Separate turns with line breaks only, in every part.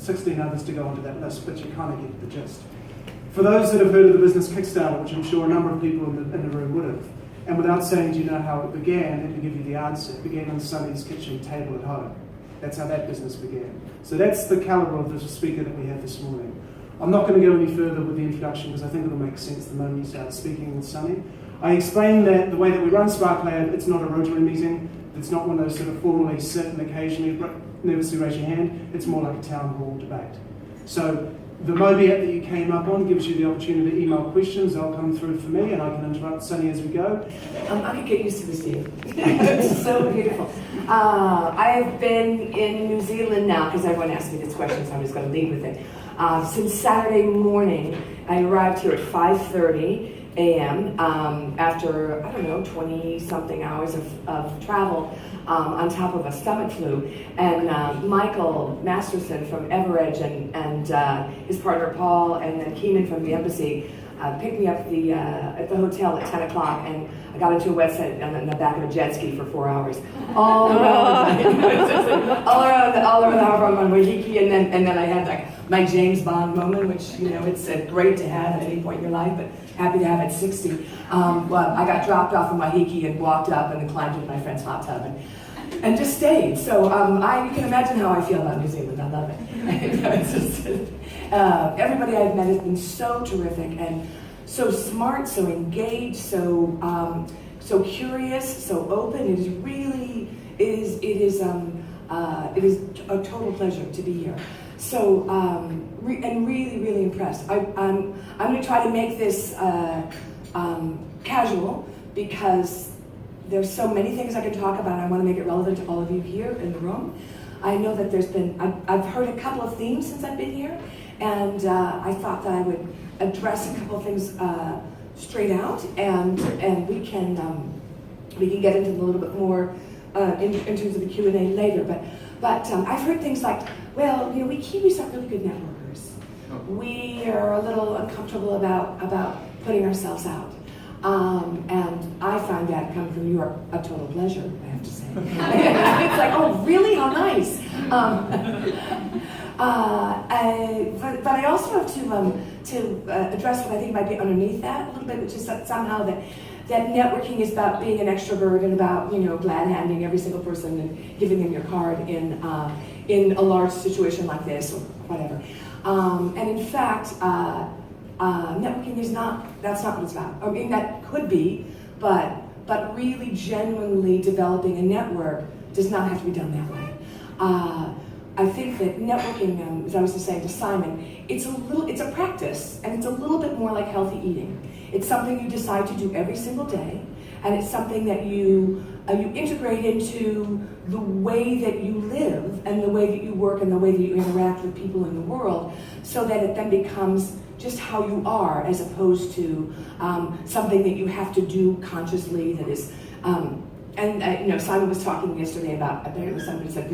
16 others to go onto that list, but you kind of get the gist. For those that have heard of the business Kickstarter, which I'm sure a number of people in the room would have, and without saying, do you know how it began, let me give you the answer. It began on Sonny's kitchen table at home. That's how that business began. So that's the caliber of the speaker that we have this morning. I'm not going to go any further with the introduction because I think it'll make sense the moment you start speaking with Sonny. I explained that the way that we run SparkLab, it's not a Rotary meeting. It's not one of those sort of formally sit and occasionally nervously raise your hand. It's more like a town hall debate. So the Mobi app that you came up on gives you the opportunity to email questions. They'll come through for me and I can interrupt Sonny as we go.
I could get used to this view. It's so beautiful. I've been in New Zealand now, because everyone asked me this question, so I'm just going to lead with it. Since Saturday morning, I arrived here at 5:30 a.m. After, 20-something hours of travel on top of a stomach flu. And Michael Masterson from Everedge and his partner Paul and then Keenan from the embassy picked me up at the hotel at 10 o'clock, and I got into a wetsuit in the back of a jet ski for 4 hours. All around the harbor on my Wahiki, and then I had like my James Bond moment, which, it's great to have at any point in your life, but happy to have at 60. Well, I got dropped off in Wahiki and walked up and then climbed into my friend's hot tub and just stayed. So you can imagine how I feel about New Zealand. I love it. It's just, everybody I've met has been so terrific and so smart, so engaged, so curious, so open. It is a total pleasure to be here. So and really, really impressed. I'm going to try to make this casual because there's so many things I can talk about. I want to make it relevant to all of you here in the room. I know that I've heard a couple of themes since I've been here, and I thought that I would address a couple of things straight out, and we can get into a little bit more in terms of the Q&A later. But I've heard things like, well, we Kiwis are really good networkers. We are a little uncomfortable about putting ourselves out. And I find that coming from you a total pleasure, I have to say. It's like, oh, really? How nice. But I also have to address what I think might be underneath that a little bit, which is that somehow that networking is about being an extrovert and about glad handing every single person and giving them your card in a large situation like this or whatever. And in fact, networking is that's not what it's about. I mean, that could be, but really genuinely developing a network does not have to be done that way. I think that networking, as I was just saying to Simon, it's a practice, and it's a little bit more like healthy eating. It's something you decide to do every single day, and it's something that you integrate into the way that you live and the way that you work and the way that you interact with people in the world, so that it then becomes just how you are, as opposed to something that you have to do consciously. That is, Simon was talking yesterday about, apparently somebody said,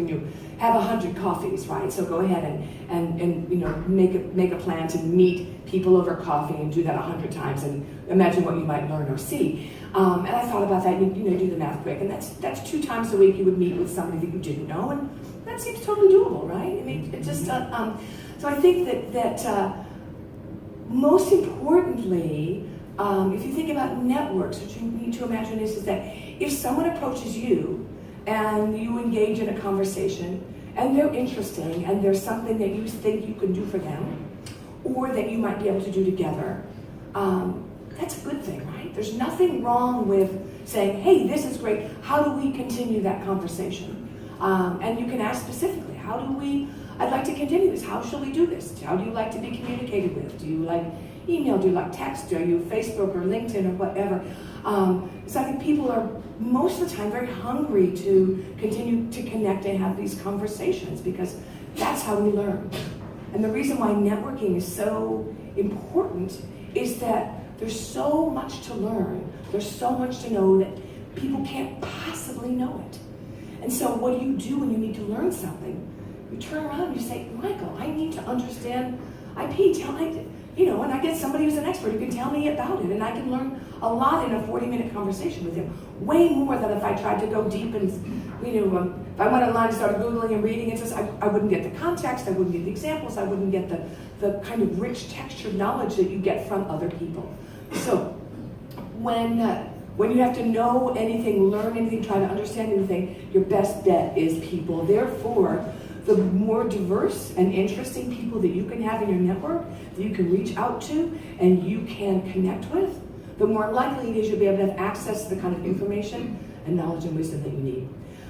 have 100 coffees, right? So go ahead and make a plan to meet people over coffee and do that 100 times and imagine what you might learn or see. And I thought about that. Do the math quick, and that's 2 times a week you would meet with somebody that you didn't know, and that seems totally doable, right? I mean, it just so I think that. Most importantly, if you think about networks, what you need to imagine is that if someone approaches you and you engage in a conversation and they're interesting and there's something that you think you can do for them or that you might be able to do together, that's a good thing, right? There's nothing wrong with saying, hey, this is great. How do we continue that conversation? And you can ask specifically, I'd like to continue this. How shall we do this? How do you like to be communicated with? Do you like email? Do you like text? Are you Facebook or LinkedIn or whatever? So I think people are most of the time very hungry to continue to connect and have these conversations because that's how we learn. And the reason why networking is so important is that there's so much to learn. There's so much to know that people can't possibly know it. And so what do you do when you need to learn something? You turn around and you say, Michael, I need to understand IP. and I get somebody who's an expert who can tell me about it, and I can learn a lot in a 40-minute conversation with him, way more than if I tried to go deep and, if I went online and started Googling and reading, I wouldn't get the context, I wouldn't get the examples, I wouldn't get the kind of rich textured knowledge that you get from other people. So when you have to know anything, learn anything, try to understand anything, your best bet is people. Therefore, the more diverse and interesting people that you can have in your network, that you can reach out to and you can connect with, the more likely it is you'll be able to have access to the kind of information and knowledge and wisdom that you need.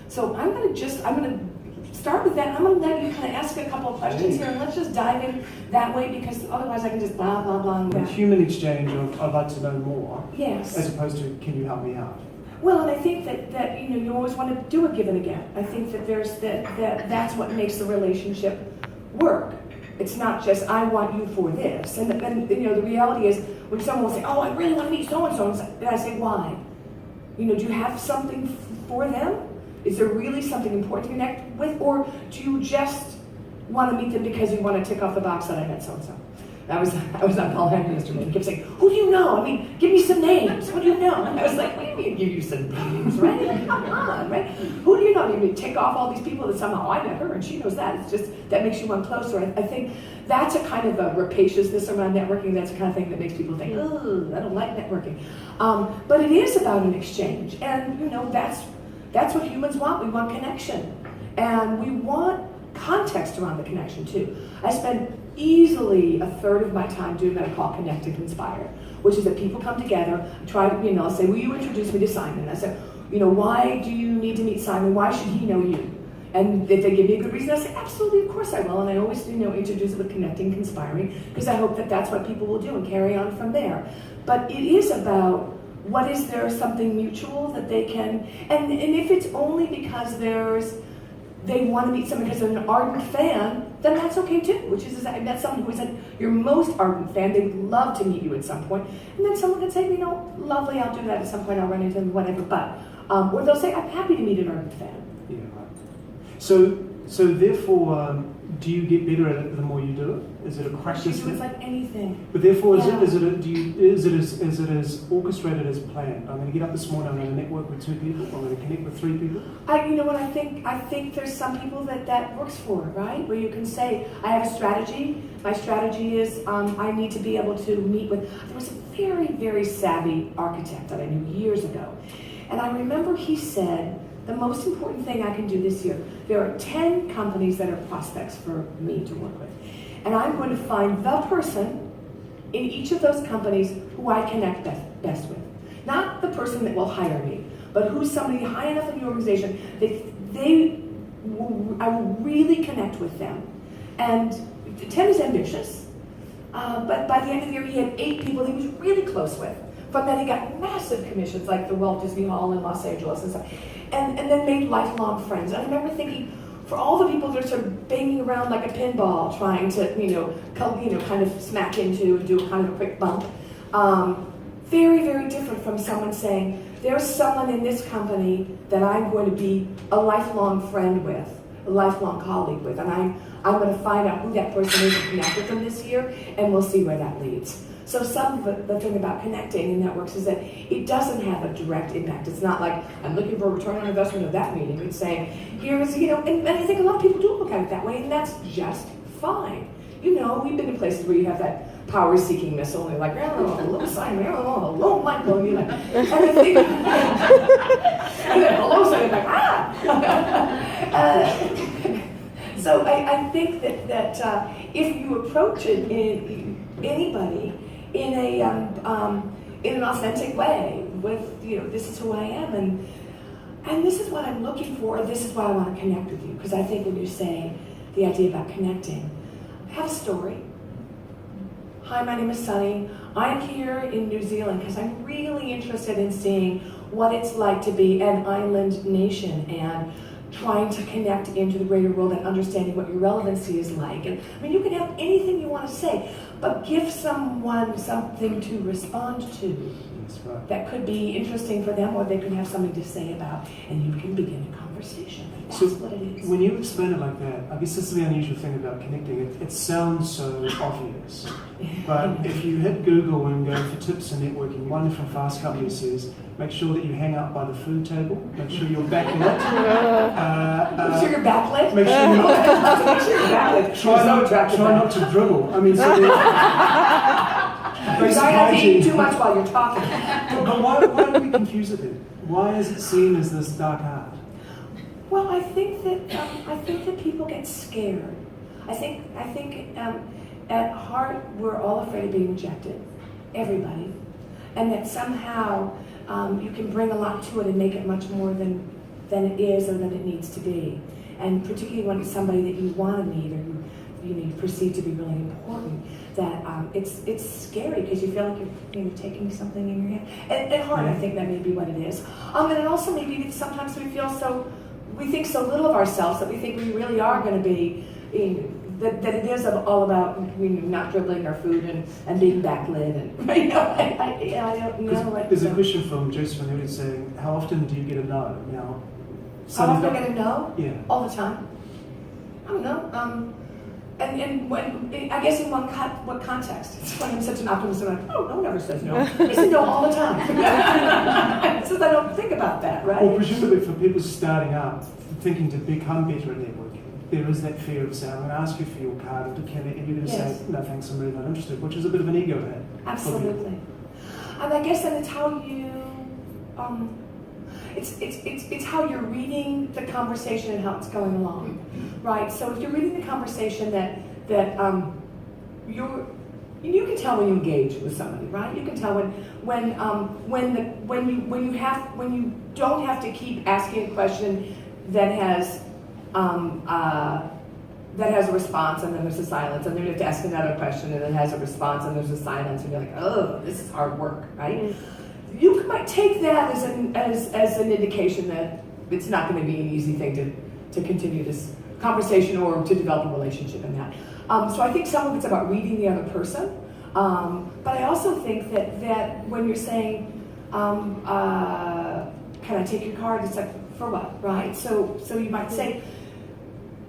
So I'm going to start with that. I'm going to let you kind of ask a couple of questions here, and let's just dive in that way, because otherwise I can just blah, blah, blah.
The human exchange of I'd like to know more,
yes,
as opposed to can you help me out?
Well, and I think that you always want to do a give and a get. I think that that's what makes the relationship work. It's not just I want you for this, and the reality is when someone will say, "Oh, I really want to meet so and so," and I say, "Why? Do you have something for them? Is there really something important to connect with, or do you just want to meet them because you want to tick off the box that I met so and so?" I was on Paul Henry yesterday. He kept saying, "Who do you know? I mean, give me some names. What do you know?" And I was like, "What do you mean, give you some names, right? Come on, right? Who do you know? You tick off all these people that somehow I met her and she knows that. It's just that makes you one closer." I think that's a kind of a rapaciousness around networking. That's the kind of thing that makes people think, "Oh, I don't like networking." But it is about an exchange, and that's what humans want. We want connection, and we want context around the connection too. I spend easily a third of my time doing what I call Connect and Conspire, which is that people come together, try to, I'll say, "Will you introduce me to Simon?" And I say, "Why do you need to meet Simon? Why should he know you?" And if they give me a good reason, I say, "Absolutely, of course I will." And I always, introduce it with connecting, conspiring, because I hope that that's what people will do and carry on from there. But it is about what is there something mutual that they can, and if it's only because they want to meet someone because they're an ardent fan, then that's okay too. Which is, I met someone who said, "Your most ardent fan, they would love to meet you at some point." And then someone could say, "Lovely, I'll do that at some point, I'll run into them, whatever." But, or they'll say, "I'm happy to meet an ardent fan."
Yeah, right. So therefore, do you get better at it the more you do it? Is it a practice?
It's like anything.
But therefore, is it as orchestrated as planned? I'm going to get up this morning. I'm going to network with 2 people. I'm going to connect with 3 people.
I think there's some people that works for, right? Where you can say, "I have a strategy. My strategy is I need to be able to meet with." There was a very, very savvy architect that I knew years ago, and I remember he said, "The most important thing I can do this year, there are 10 companies that are prospects for me to work with. And I'm going to find the person in each of those companies who I connect best with. Not the person that will hire me, but who's somebody high enough in the organization that I will really connect with them." And Ted is ambitious, but by the end of the year he had 8 people that he was really close with. From that he got massive commissions like the Walt Disney Hall in Los Angeles and stuff. And then made lifelong friends. And I remember thinking, for all the people that are sort of banging around like a pinball, trying to, kind of smack into and do kind of a quick bump, very, very different from someone saying, "There's someone in this company that I'm going to be a lifelong friend with, a lifelong colleague with, and I'm going to find out who that person is and connect with them this year, and we'll see where that leads." So some of the thing about connecting in networks is that it doesn't have a direct impact. It's not like, "I'm looking for a return on investment of that meeting." It's saying, here's, and I think a lot of people do look at it that way, and that's just fine. We've been in places where you have that power-seeking missile, and they're like, "Oh, a little sign, a little light bulb," and I think, and then hello, so they're like, "Ah!" So I think that if you approach it anybody in an authentic way with, "This is who I am, and this is what I'm looking for, this is why I want to connect with you." Because I think when you say the idea about connecting, have a story. "Hi, my name is Sunny. I'm here in New Zealand because I'm really interested in seeing what it's like to be an island nation and trying to connect into the greater world and understanding what your relevancy is like." And you can have anything you want to say, but give someone something to respond to.
That's right.
That could be interesting for them, or they could have something to say about, and you can begin a conversation. conversation. That's
So
what it is.
when you explain it like that, I guess this is the unusual thing about connecting. It sounds so obvious, but if you hit Google and go for tips on networking, one from Fast Company says, make sure that you hang out by the food table, make sure you're backlit.
Make sure you're backlit?
Make sure you're not.
Make sure you're backlit.
Try not to dribble. I mean, so
you're not have to eat too much while you're talking.
But why do we confuse it then? Why is it seen as this dark art?
Well, I think that people get scared. I think at heart we're all afraid of being rejected, everybody, and that somehow you can bring a lot to it and make it much more than it is or than it needs to be. And particularly when it's somebody that you want to meet or you perceive to be really important, that it's scary because you feel like you're taking something in your hand. And at heart, I think that may be what it is. And it also may be that sometimes we think so little of ourselves that we think we really are going to be, that it is all about not dribbling our food and being backlit. And I don't know.
There's a question from Joseph who is saying, how often do you get a no? Now,
how often do I get a no?
Yeah.
All the time. I don't know. And when, I guess in what context? It's when I'm such an optimist, I'm like, oh, no one ever says no. I say no all the time. So I don't think about that, right?
Well, presumably for people starting up, thinking to become better at networking, there is that fear of saying, I'm going to ask you for your card and you're going to say, no thanks, I'm really not interested, which is a bit of an ego hit.
Absolutely. And I guess then it's how you, it's how you're reading the conversation and how it's going along, right? So if you're reading the conversation that you can tell when you engage with somebody, right? You can tell when you don't have to keep asking a question that has a response and then there's a silence, and then you have to ask another question and it has a response and there's a silence, and you're like, oh, this is hard work, right? Mm-hmm. You might take that as an indication that it's not going to be an easy thing to continue this conversation or to develop a relationship in that. So I think some of it's about reading the other person, but I also think that when you're saying, can I take your card? It's like, for what, right? So you might say,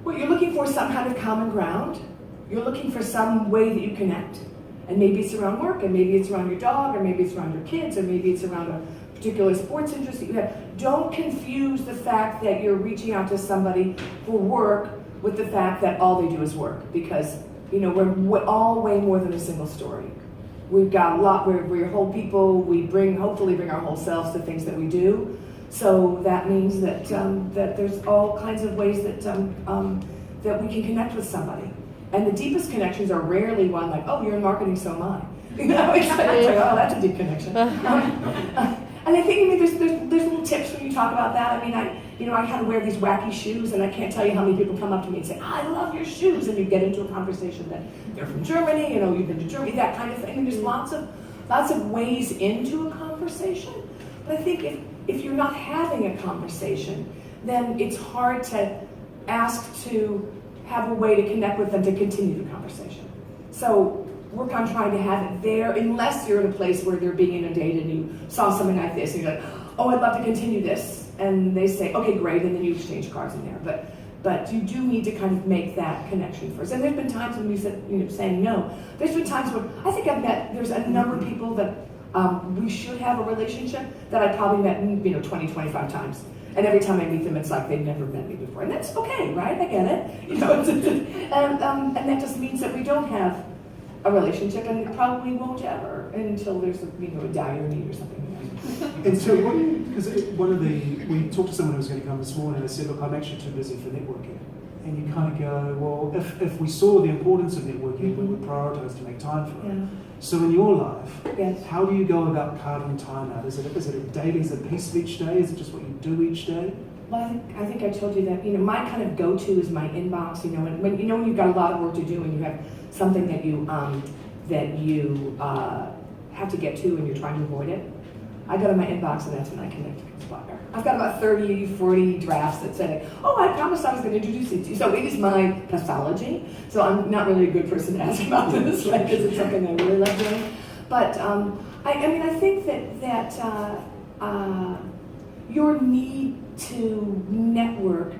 well, you're looking for some kind of common ground. You're looking for some way that you connect. And maybe it's around work, and maybe it's around your dog, or maybe it's around your kids, or maybe it's around a particular sports interest that you have. Don't confuse the fact that you're reaching out to somebody for work with the fact that all they do is work. Because, we're all way more than a single story. We've got a lot, we're whole people, we hopefully bring our whole selves to things that we do. So that means that that there's all kinds of ways that we can connect with somebody. And the deepest connections are rarely one like, oh, you're in marketing, so am I. It's like, oh, that's a deep connection. And I think there's little tips when you talk about that. I kind of wear these wacky shoes, and I can't tell you how many people come up to me and say, I love your shoes, and you get into a conversation that they're from Germany, you've been to Germany, that kind of thing. There's lots of ways into a conversation. But I think if you're not having a conversation, then it's hard to ask to have a way to connect with them to continue the conversation. So work on trying to have it there, unless you're in a place where they're being inundated and you saw something like this and you're like, oh, I'd love to continue this. And they say, okay, great, and then you exchange cards in there. But you do need to kind of make that connection first. And there's been times when you said, saying no. There's been times when I think there's a number of people that we should have a relationship that I probably met 20, 25 times. And every time I meet them, it's like they've never met me before. And that's okay, right? I get it. And that just means that we don't have a relationship, and it probably won't ever until there's a dire need or something.
And so, we talked to someone who was going to come this morning, and they said, look, I'm actually too busy for networking. And you kind of go, well, if we saw the importance of networking, we would prioritize to make time for it. Yeah. So in your life,
yes.
How do you go about carving time out? Is it a daily, is it a piece of each day? Is it just what you do each day?
Well, I think I told you that, my kind of go-to is my inbox, when you've got a lot of work to do and you have something that you have to get to and you're trying to avoid it. I go to my inbox and that's when I connect to Kickstarter. I've got about 30, 40 drafts that say, oh, I promised I was going to introduce it to you. So it is my pathology. So I'm not really a good person to ask about this, right? Because it's something I really love doing. But I think that your need to network,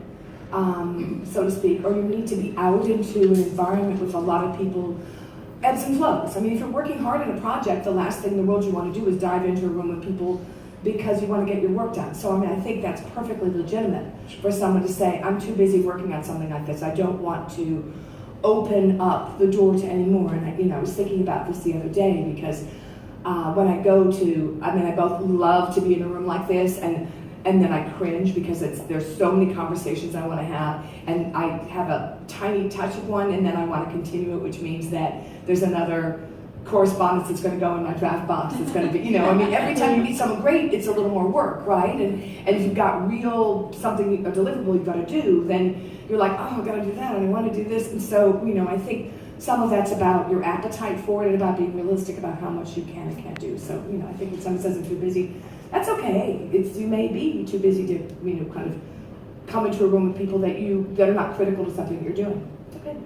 so to speak, or you need to be out into an environment with a lot of people, ebbs and flows. I mean, if you're working hard on a project, the last thing in the world you want to do is dive into a room with people because you want to get your work done. So I mean, I think that's perfectly legitimate for someone to say, I'm too busy working on something like this. I don't want to open up the door to any more. And I was thinking about this the other day because when I go to, I both love to be in a room like this and then I cringe because there's so many conversations I want to have, and I have a tiny touch of one, and then I want to continue it, which means that there's another correspondence that's going to go in my draft box. It's going to be, every time you meet someone great, it's a little more work, right? And if you've got something, a deliverable you've got to do, then you're like, oh, I've got to do that, and I want to do this. And so, I think some of that's about your appetite for it and about being realistic about how much you can and can't do. So, I think when someone says I'm too busy, that's okay. You may be too busy to, kind of come into a room with people that are not critical to something you're doing. It's okay.